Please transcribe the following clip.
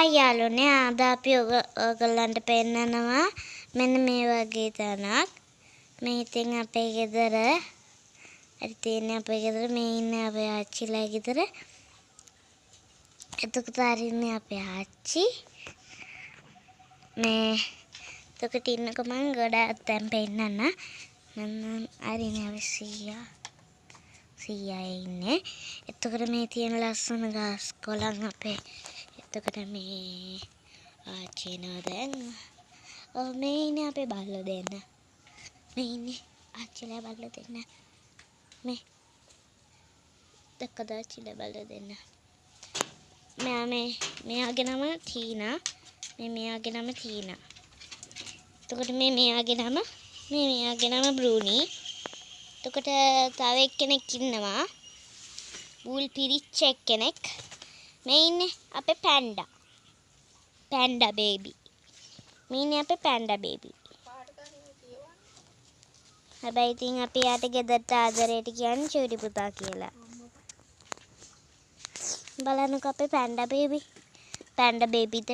Hi යාළුවනේ අද අපි ඔයගලන්ට පෙන්නනවා මෙන්න මේ වගේ තැනක්. මේ ඉතින් අපේ ගෙදර හරි තියෙන්නේ අපේ ගෙදර මේ ඉන්නේ අපේ ආච්චිලා ගෙදර. එතකොට හරින්නේ අපේ ආච්චි. මේ එතකොට ඉන්නකො මම ගොඩාක් තැන් පෙන්නන්න. මම හරිනේ අපි සීයා ඉන්නේ. එතකොට මේ තියෙන ලස්සන ගස් කොළන් අපේ. එතකොට මේ ආච්චි නෝ දැන් මේ ඉන්නේ අපේ බල්ලෝ දෙන්න. මේ ඉන්නේ ආච්චිලා බල්ලෝ දෙන්න. මේ දැක්කද ආච්චිලා බල්ලෝ දෙන්න. මෙයාගේ නම ටීනා. මෙයාගේ නම ටීනා. එතකොට මෙයාගේ නම බ්‍රූනි. එතකොට තව එක්කෙනෙක් ඉන්නවා. බූල් පිරිච්ච එක්කෙනෙක්. මේ ඉන්නේ අපේ පැන්ඩා. Panda baby. මේ ඉන්නේ අපේ පැන්ඩා බේබි. හැබැයි ඉතින් අපි යාට ගෙදරට ආදරයට කියන්නේ චූටි පුතා කියලා. බලන්නකෝ අපේ පැන්ඩා බේබි. පැන්ඩා බේබිට